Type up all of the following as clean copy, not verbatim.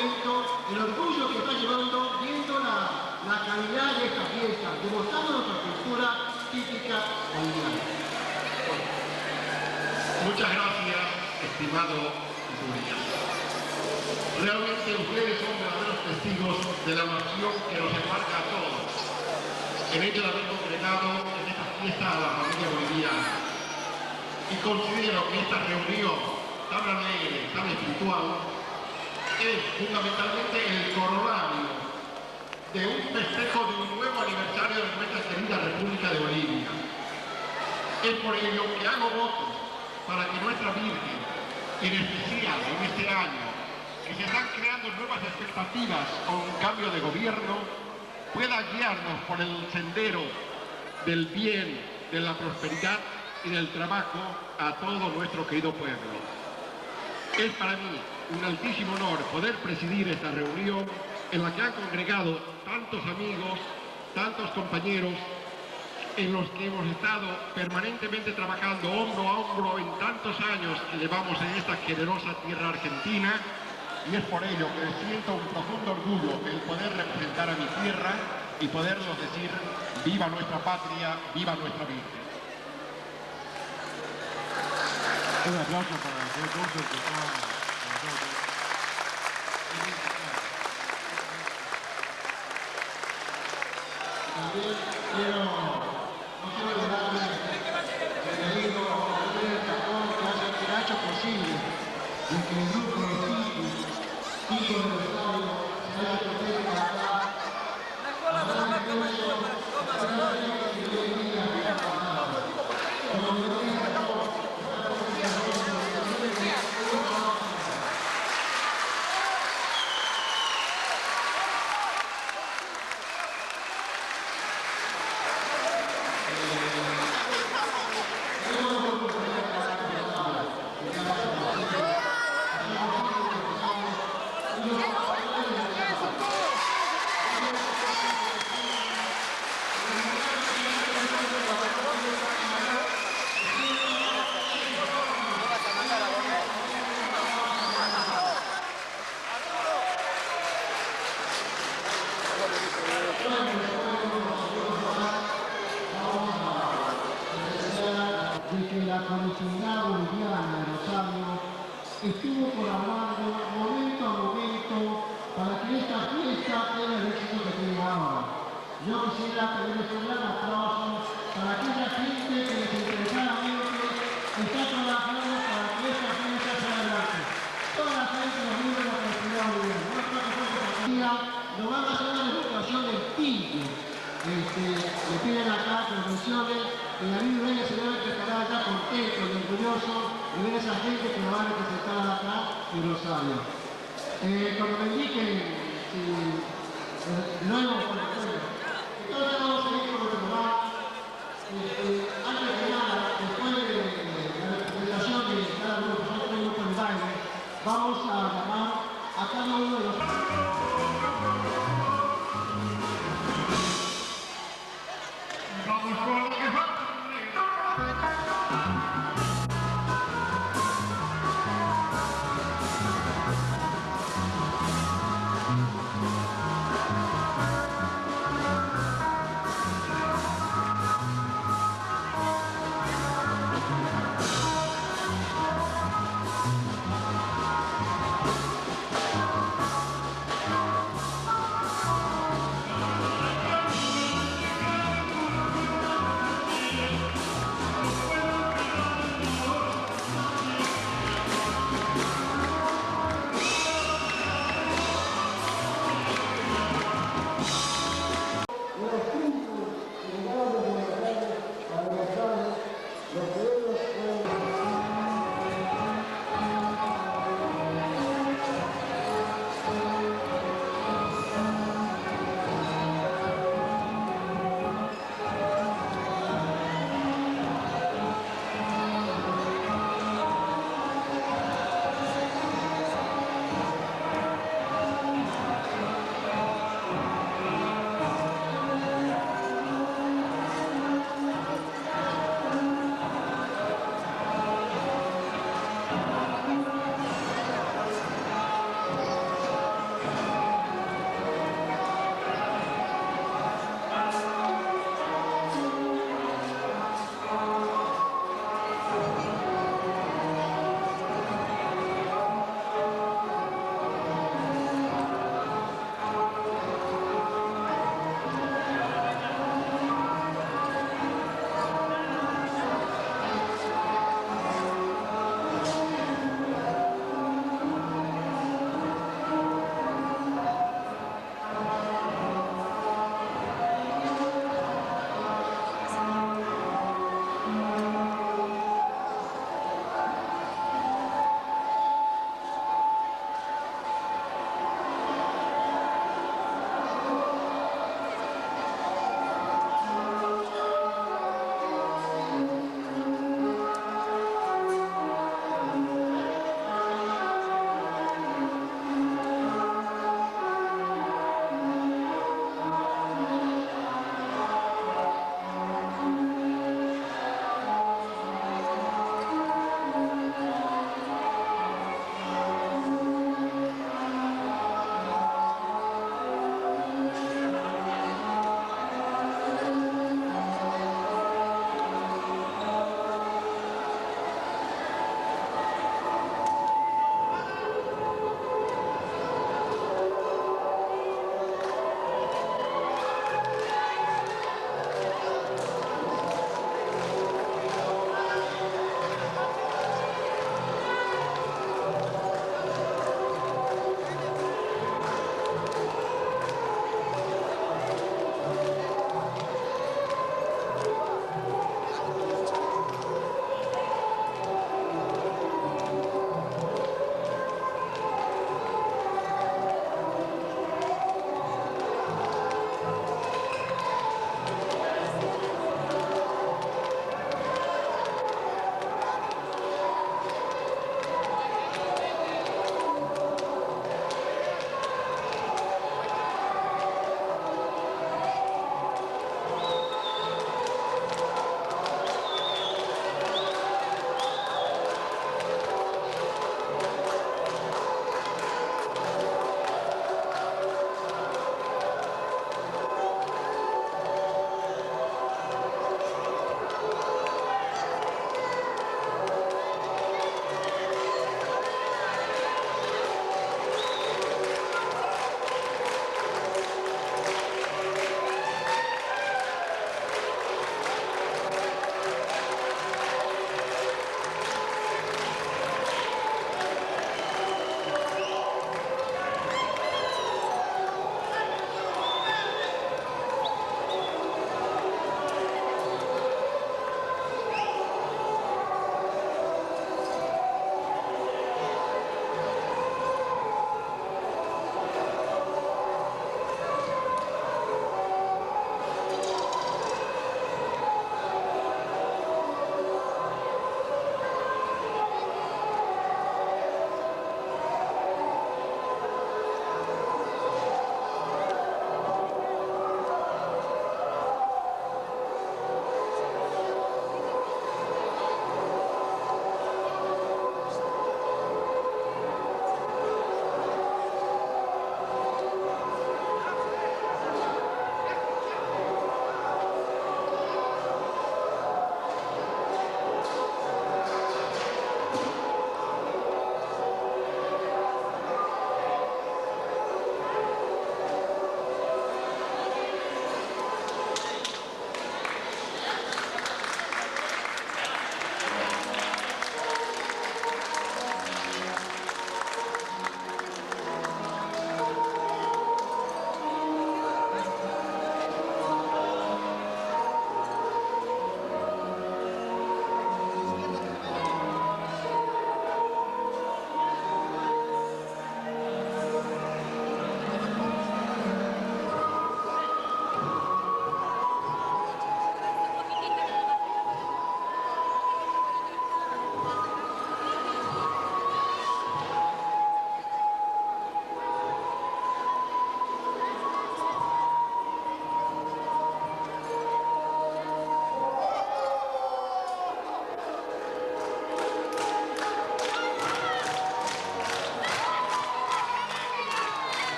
momento el orgullo que está llevando viendo la calidad de esta fiesta, demostrando nuestra cultura típica boliviana. Muchas gracias, estimado Julia. Realmente ustedes son verdaderos testigos de la nación que nos enmarca a todos en hecho de haber congregado en esta fiesta a la familia boliviana. Y considero que esta reunión tan alegre, tan espiritual, es fundamentalmente el corolario de un festejo de un nuevo aniversario de nuestra querida República de Bolivia. Es por ello que hago votos para que nuestra Virgen, en especial en este año, que se están creando nuevas expectativas con un cambio de gobierno, pueda guiarnos por el sendero del bien, de la prosperidad y del trabajo a todo nuestro querido pueblo. Es para mí un altísimo honor poder presidir esta reunión en la que han congregado tantos amigos, tantos compañeros, en los que hemos estado permanentemente trabajando hombro a hombro en tantos años que llevamos en esta generosa tierra argentina, y es por ello que siento un profundo orgullo el poder representar a mi tierra y poderlos decir: viva nuestra patria, viva nuestra Virgen. Un aplauso para el señor Curso que está con nosotros. También no quiero dejarme de digo el Capón que ha hecho posible de que el grupo de hijos del Estado se haya presente acá. De que la colectividad boliviana de Rosario estuvo colaborando momento a momento para que esta fiesta tenga el éxito que tiene ahora. Yo quisiera pedirles un gran aplauso para aquella gente que desinteresadamente está trabajando para que esta fiesta sea adelante. Toda la gente nos vive la colectividad boliviana. No creo que fuese partida, nos van a hacer una demostración del tigre. Le piden acá condiciones y a mí me señores que estará acá contento y orgulloso de ver a esa gente que nos va a representar acá en Rosario. Cuando me indiquen, luego, entonces vamos a ir con nuestro lugar. Antes que nada, después de la representación de cada grupo, nosotros un grupo de baile, vamos a llamar a cada uno de los... Vamos con lo que falta.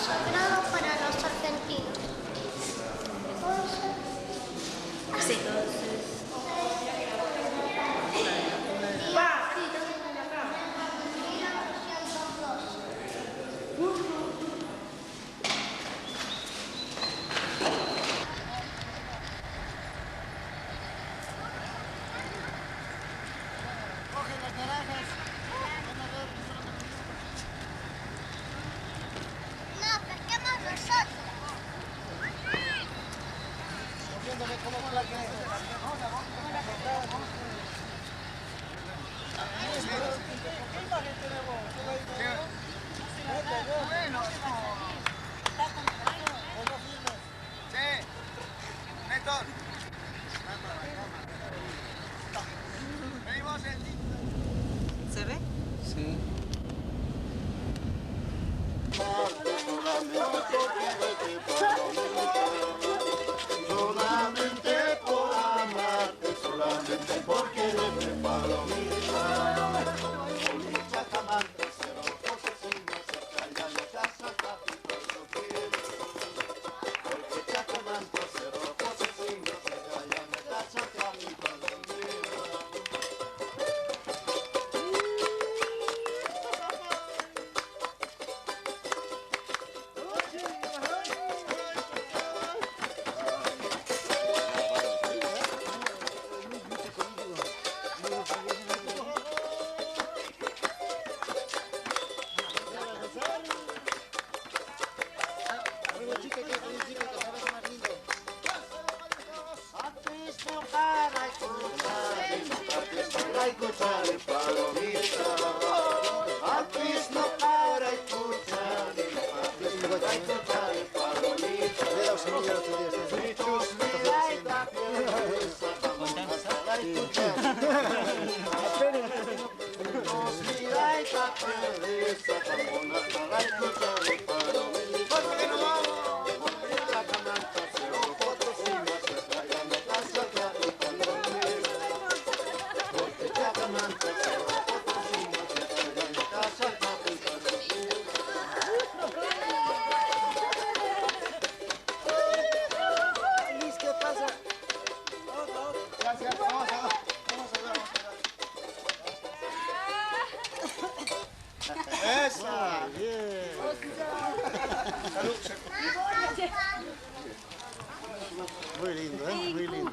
Sagrado para los argentinos. Sí. Va, sí, también está acá. 1902. No, pesquemos nosotros. ¿Se ve? Sí. Solamente por amarte, solamente por quererte, palomita. Bonita camante, cero posesión, se calla en la casa, capito, yo quiero. Bonita camante, cero posesión, se calla en la casa, capito, yo quiero. Muy lindo, ¿eh? Muy lindo.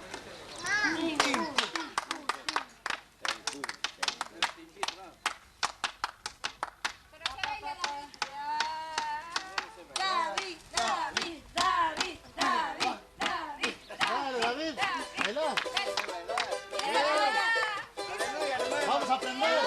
Dale, David, bailá. Vamos a aprender.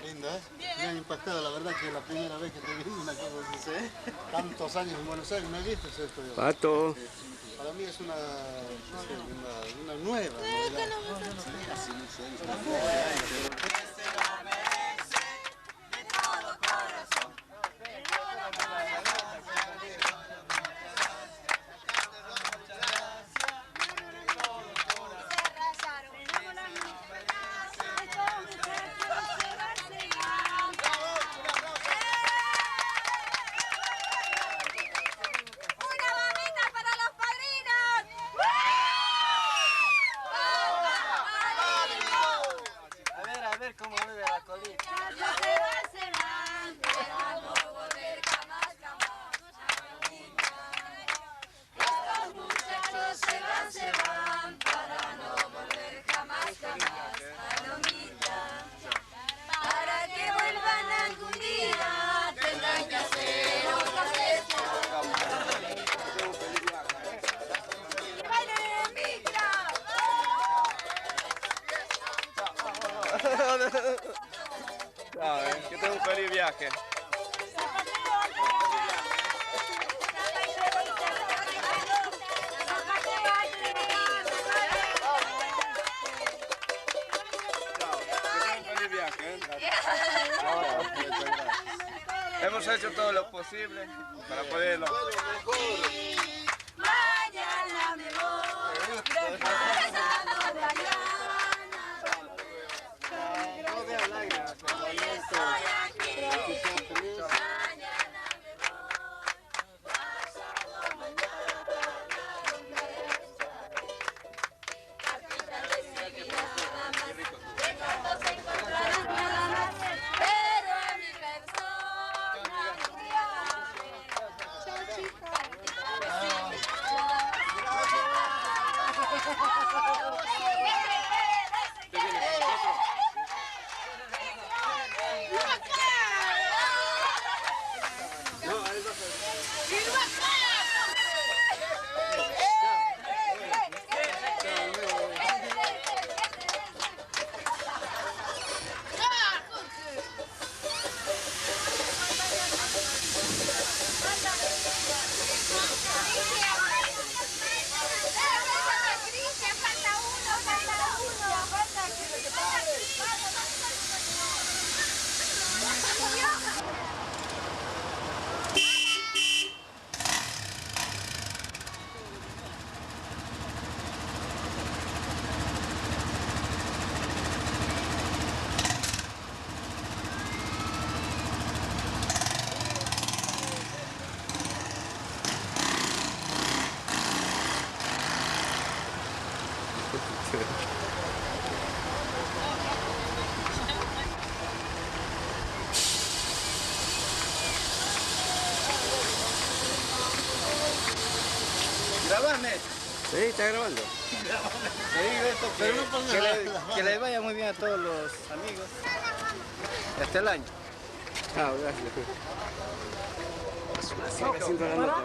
Lindo, ¿eh? Me ha impactado, la verdad que es la primera vez que te vi una cosa así. ¿Sí? Tantos años en Buenos Aires, no he visto esto. Pato. Para mí es una nueva Que tenga un feliz viaje. Hemos hecho todo lo posible para poderlo. Mañana me voy de pasado mañana. Hoy estoy aquí. Mañana me voy pasado mañana. Capitán de nada más. De pronto se encontrarán nada más. Pero a mi persona un día va a ver. Chao, chicos. ¿Grabame? Sí, está grabando. Que les vaya muy bien a todos los amigos. Hasta el año. Ah, gracias. Haciendo la nota.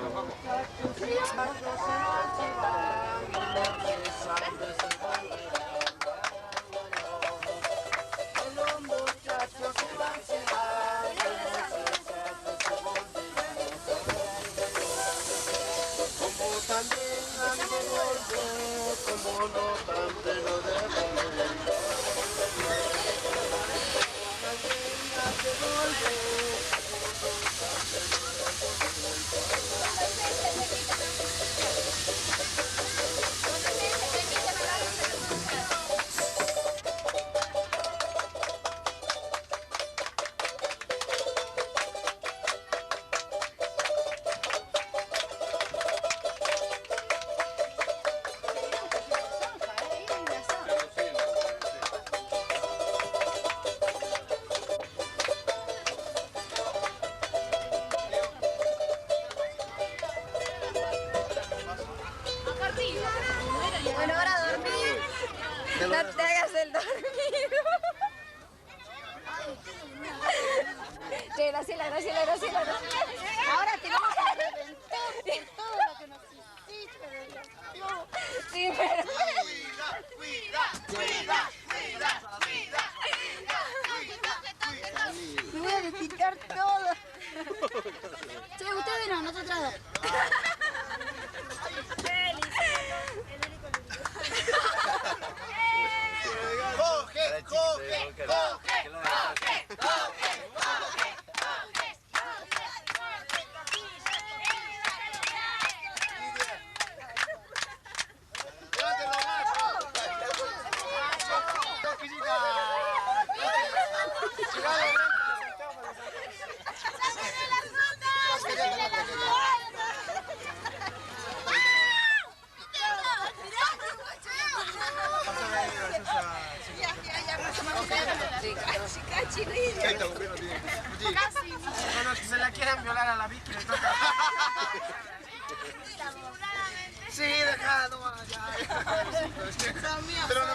Como no tan pleno de Bueno, ahora a dormir. No te hagas el dormido. Graciela. Ahora tenemos que reventar por todo lo que nos hiciste. Sí, pero... Me voy a desquitar todo. Sí, ustedes no, nosotros dos. Bueno, que se la quieran violar a la Vicky, le toca. Sí, dejá, no, ya. Pero